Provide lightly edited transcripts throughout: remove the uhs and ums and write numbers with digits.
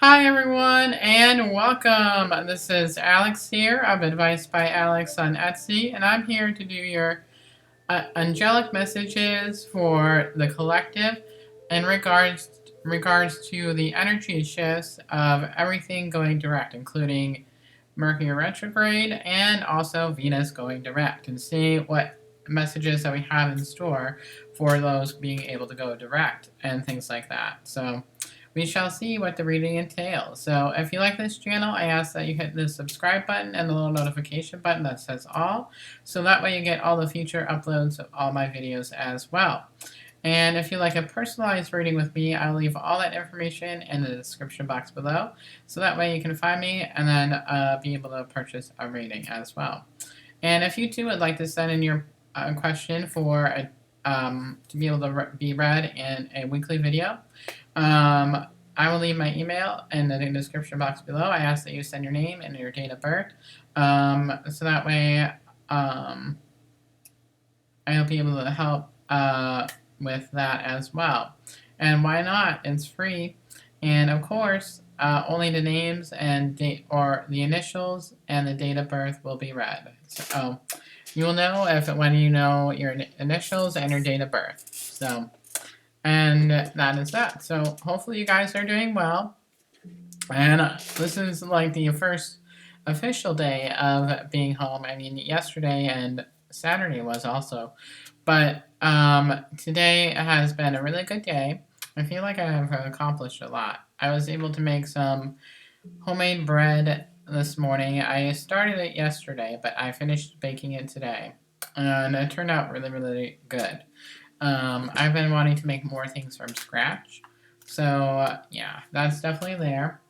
Hi everyone and welcome. This is Alex here of Advice by Alex on Etsy, and I'm here to do your angelic messages for the collective in regards to the energy shifts of everything going direct, including Mercury retrograde and also Venus going direct, and see what messages that we have in store for those being able to go direct and things like that. So we shall see what the reading entails. So if you like this channel, I ask that you hit the subscribe button and the little notification button that says all, so that way you get all the future uploads of all my videos as well. And if you like a personalized reading with me, I'll leave all that information in the description box below, so that way you can find me and then be able to purchase a reading as well. And if you too would like to send in your question for to be able to be read in a weekly video, I will leave my email in the description box below. I ask that you send your name and your date of birth, so that way I'll be able to help with that as well. And why not? It's free, and of course, only the names and date, or the initials and the date of birth, will be read. So you will know when you know your initials and your date of birth. So. And that is that. So hopefully you guys are doing well. And this is like the first official day of being home. I mean, yesterday and Saturday was also. But today has been a really good day. I feel like I have accomplished a lot. I was able to make some homemade bread this morning. I started it yesterday, but I finished baking it today. And it turned out really, really good. I've been wanting to make more things from scratch. So, yeah, that's definitely there.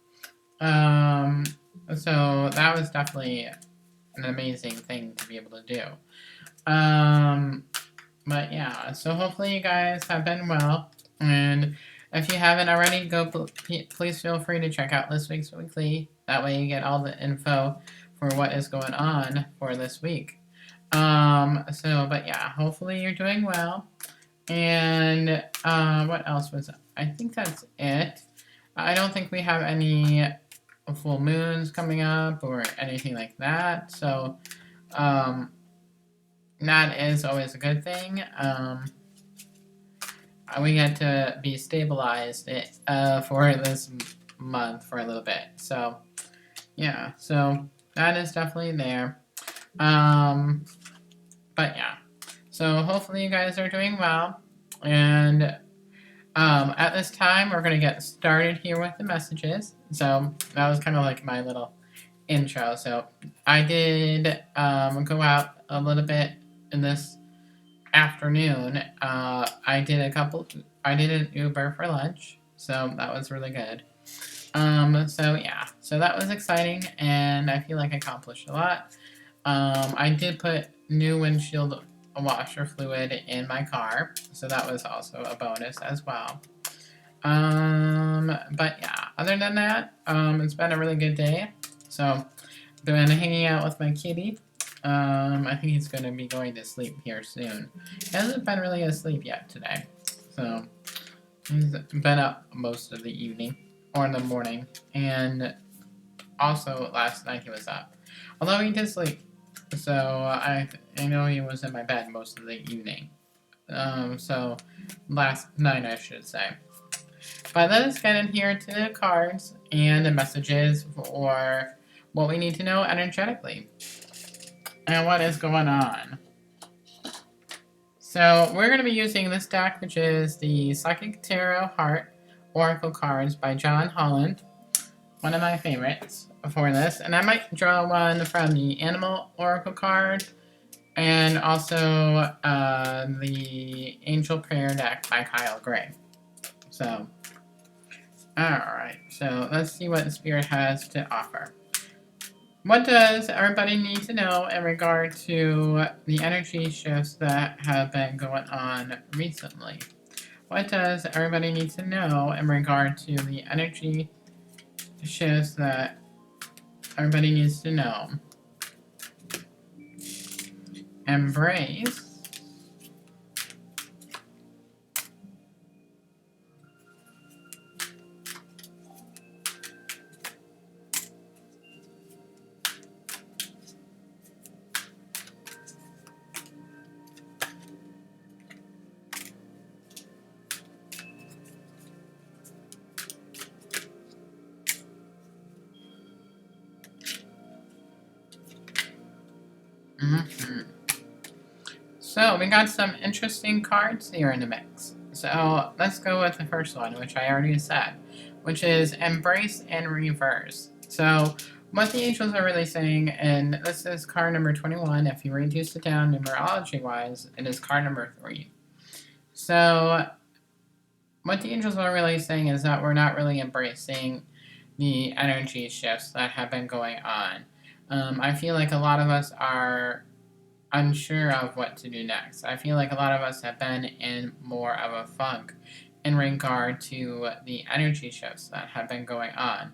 So that was definitely an amazing thing to be able to do. But yeah, so hopefully you guys have been well. And if you haven't already, please feel free to check out this week's weekly. That way you get all the info for what is going on for this week. But yeah, hopefully you're doing well. And what else was it? I think that's it. I don't think we have any full moons coming up or anything like that. So that is always a good thing. We get to be stabilized for this month for a little bit. So yeah, so that is definitely there. But yeah. So hopefully you guys are doing well, and at this time we're going to get started here with the messages. So that was kind of like my little intro. So I did go out a little bit in this afternoon. I did an Uber for lunch, so that was really good. So yeah, so that was exciting, and I feel like I accomplished a lot. I did put new windshield washer fluid in my car, so that was also a bonus as well. But yeah, other than that, it's been a really good day. So been hanging out with my kitty. I think he's going to be going to sleep here soon. He hasn't been really asleep yet today, so he's been up most of the evening or in the morning, and also last night he was up, although he did sleep. So I know he was in my bed most of the evening. So last night, I should say. But let us get in here to the cards and the messages for what we need to know energetically and what is going on. So we're going to be using this deck, which is the Psychic Tarot Heart Oracle cards by John Holland, one of my favorites for this. And I might draw one from the Animal Oracle card, and also the Angel Prayer deck by Kyle Gray. So, alright, so let's see what the Spirit has to offer. What does everybody need to know in regard to the energy shifts that have been going on recently? What does everybody need to know in regard to the energy shifts that everybody needs to know? Embrace. So we got some interesting cards here in the mix. So let's go with the first one, which I already said, which is Embrace and Reverse. So what the angels are really saying, and this is card number 21, if you reduce it down numerology-wise, it is card number 3. So what the angels are really saying is that we're not really embracing the energy shifts that have been going on. I feel like a lot of us are unsure of what to do next. I feel like a lot of us have been in more of a funk in regard to the energy shifts that have been going on.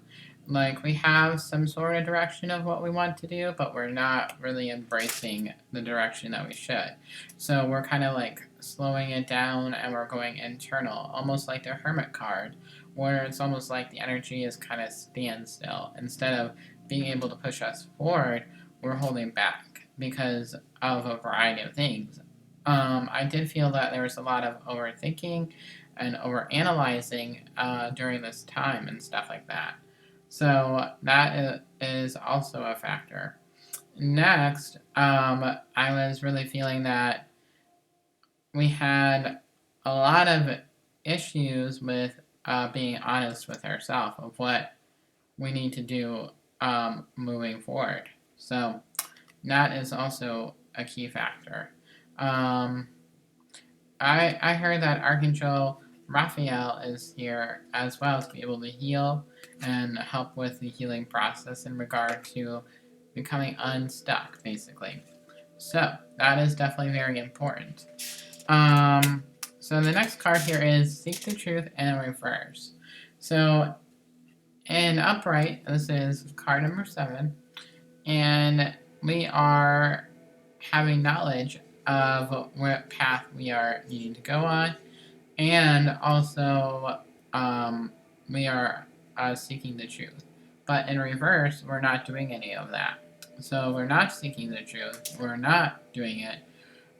Like, we have some sort of direction of what we want to do, but we're not really embracing the direction that we should. So we're kind of like slowing it down and we're going internal, almost like the Hermit card, where it's almost like the energy is kind of standstill. Instead of being able to push us forward, we're holding back because of a variety of things. I did feel that there was a lot of overthinking and overanalyzing during this time and stuff like that. So that is also a factor. Next, I was really feeling that we had a lot of issues with being honest with ourselves of what we need to do moving forward. So that is also a key factor. I heard that Archangel Raphael is here as well to be able to heal and help with the healing process in regard to becoming unstuck, basically. So that is definitely very important. So the next card here is Seek the Truth and Reverse. So in upright, this is card number 7, and we are having knowledge of what path we are needing to go on, and also we are seeking the truth. But in reverse, we're not doing any of that. So we're not seeking the truth, we're not doing it.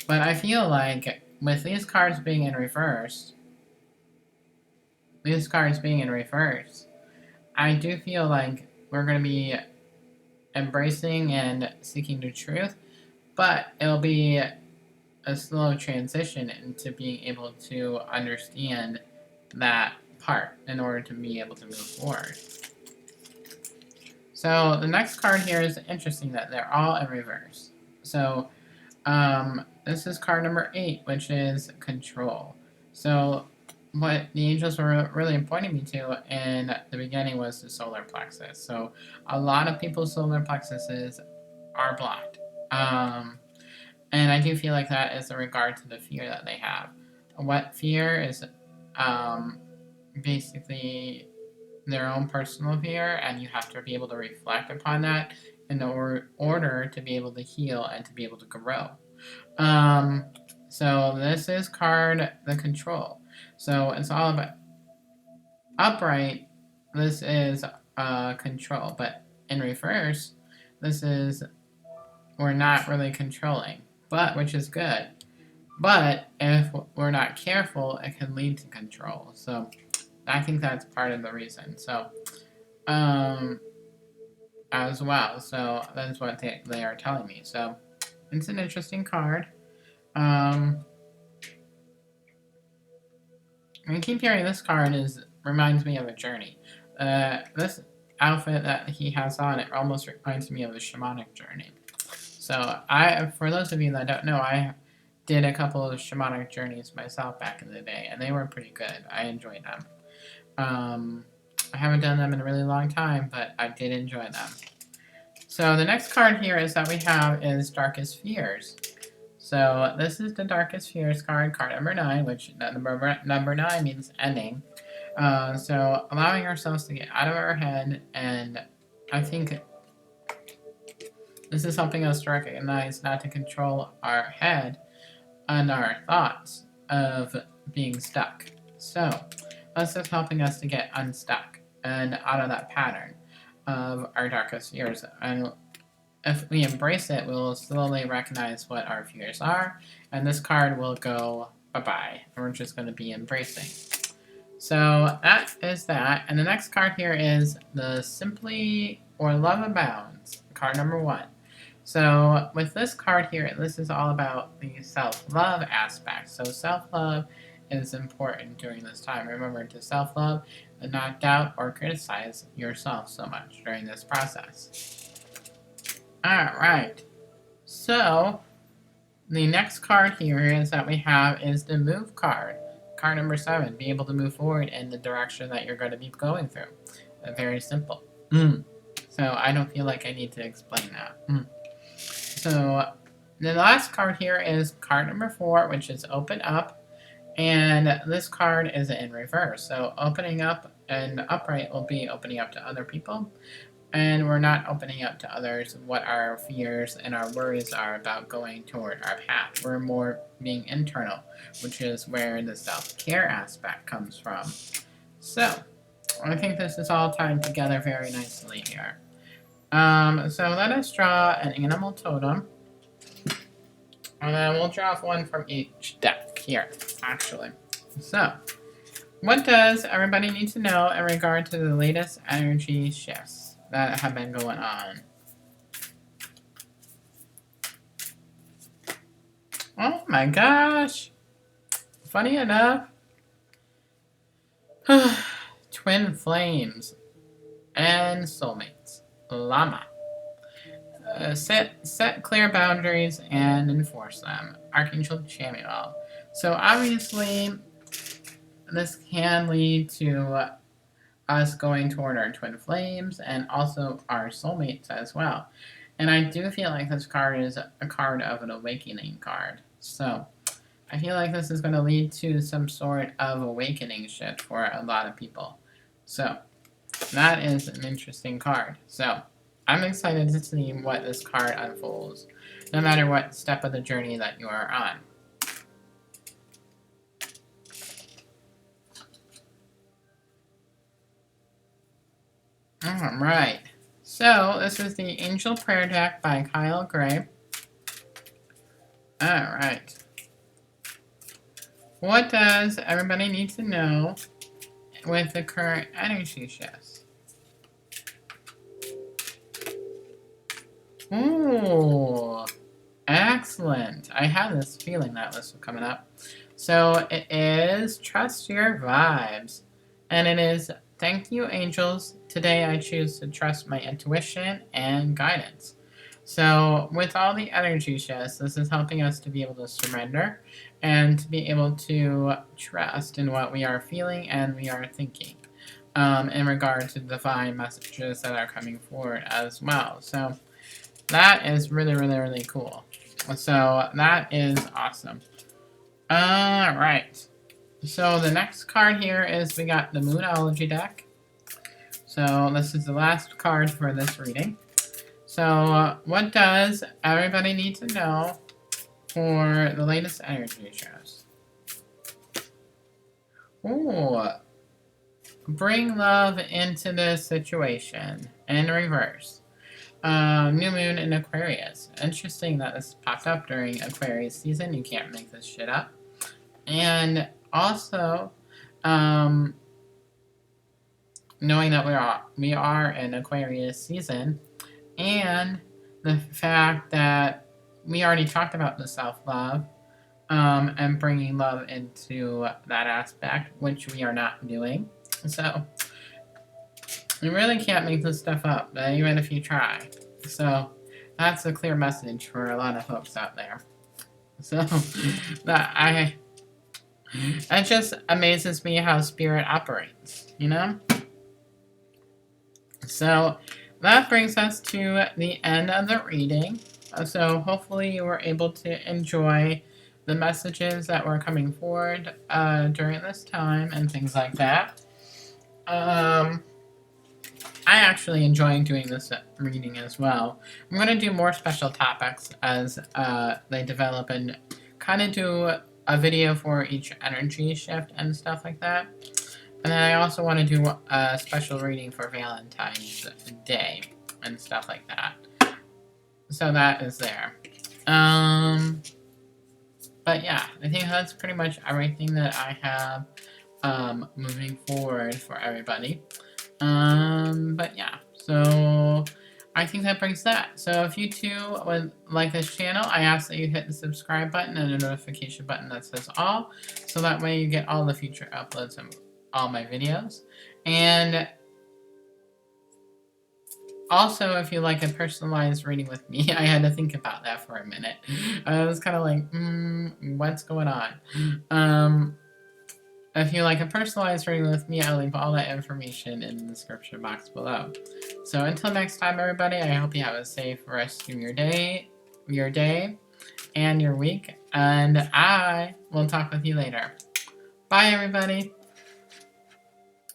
But I feel like with these cards being in reverse, I do feel like we're going to be embracing and seeking the truth, but it'll be a slow transition into being able to understand that part in order to be able to move forward. So the next card here is interesting that they're all in reverse. So this is card number 8, which is Control. So what the angels were really pointing me to in the beginning was the solar plexus. So a lot of people's solar plexuses are blocked. And I do feel like that is in regard to the fear that they have. What fear is basically their own personal fear, and you have to be able to reflect upon that in order to be able to heal and to be able to grow. So this is card the Control. So it's all about upright. This is control, but in reverse, this is we're not really controlling, but which is good. But if we're not careful, it can lead to control. So I think that's part of the reason. So as well. So that's what they are telling me. So it's an interesting card. I keep hearing this card reminds me of a journey. This outfit that he has on, it almost reminds me of a shamanic journey. So for those of you that don't know, I did a couple of shamanic journeys myself back in the day, and they were pretty good. I enjoyed them. I haven't done them in a really long time, but I did enjoy them. So the next card here is that we have is Darkest Fears. So this is the Darkest Fears card, card number 9, which number 9 means ending. So allowing ourselves to get out of our head, and I think this is helping us to recognize not to control our head and our thoughts of being stuck. So this is helping us to get unstuck and out of that pattern of our darkest fears. And if we embrace it, we'll slowly recognize what our fears are, and this card will go bye-bye, and we're just going to be embracing. So that is that, and the next card here is the Simply or Love Abounds, card number 1. So with this card here, this is all about the self-love aspect. So self-love is important during this time. Remember to self-love and not doubt or criticize yourself so much during this process. Alright, so the next card here is that we have is the move card. Card number 7, be able to move forward in the direction that you're going to be going through. Very simple. So I don't feel like I need to explain that. So the last card here is card number 4, which is open up. And this card is in reverse. So opening up and upright will be opening up to other people. And we're not opening up to others what our fears and our worries are about going toward our path. We're more being internal, which is where the self-care aspect comes from. So I think this is all tied together very nicely here. So let us draw an animal totem. And then we'll draw one from each deck here, actually. So, what does everybody need to know in regard to the latest energy shifts that have been going on? Oh my gosh! Funny enough, twin flames and soulmates. Llama. Set clear boundaries and enforce them. Archangel Chamuel. So obviously, this can lead to us going toward our twin flames and also our soulmates as well. And I do feel like this card is a card of an awakening card. So I feel like this is going to lead to some sort of awakening shift for a lot of people. So that is an interesting card. So I'm excited to see what this card unfolds, no matter what step of the journey that you are on. Alright, so this is the Angel Prayer deck by Kyle Gray. Alright. What does everybody need to know with the current energy shifts? Ooh, excellent. I had this feeling that this was coming up. So it is trust your vibes. And it is thank you, angels. Today I choose to trust my intuition and guidance. So with all the energy shifts, this is helping us to be able to surrender and to be able to trust in what we are feeling and we are thinking in regard to divine messages that are coming forward as well. So that is really, really, really cool. So that is awesome. Alright. So the next card here is we got the Moonology deck. So this is the last card for this reading. So what does everybody need to know for the latest energy shows? Ooh. Bring love into the situation in reverse. New moon in Aquarius. Interesting that this popped up during Aquarius season. You can't make this shit up. And also, knowing that we are in Aquarius season, and the fact that we already talked about the self-love, and bringing love into that aspect, which we are not doing. So you really can't make this stuff up, even if you try. So that's a clear message for a lot of folks out there. So that it just amazes me how spirit operates, you know? So that brings us to the end of the reading. So hopefully you were able to enjoy the messages that were coming forward during this time and things like that. I actually enjoy doing this reading as well. I'm going to do more special topics as they develop and kind of do a video for each energy shift and stuff like that. And then I also want to do a special reading for Valentine's Day and stuff like that. So that is there. But yeah, I think that's pretty much everything that I have moving forward for everybody. But yeah, so I think that brings that. So if you too would like this channel, I ask that you hit the subscribe button and the notification button that says all, so that way you get all the future uploads of all my videos. And also, if you like a personalized reading with me, I had to think about that for a minute. I was kind of like, what's going on? If you like a personalized reading with me, I'll leave all that information in the description box below. So until next time, everybody, I hope you have a safe rest of your day, and your week, and I will talk with you later. Bye, everybody.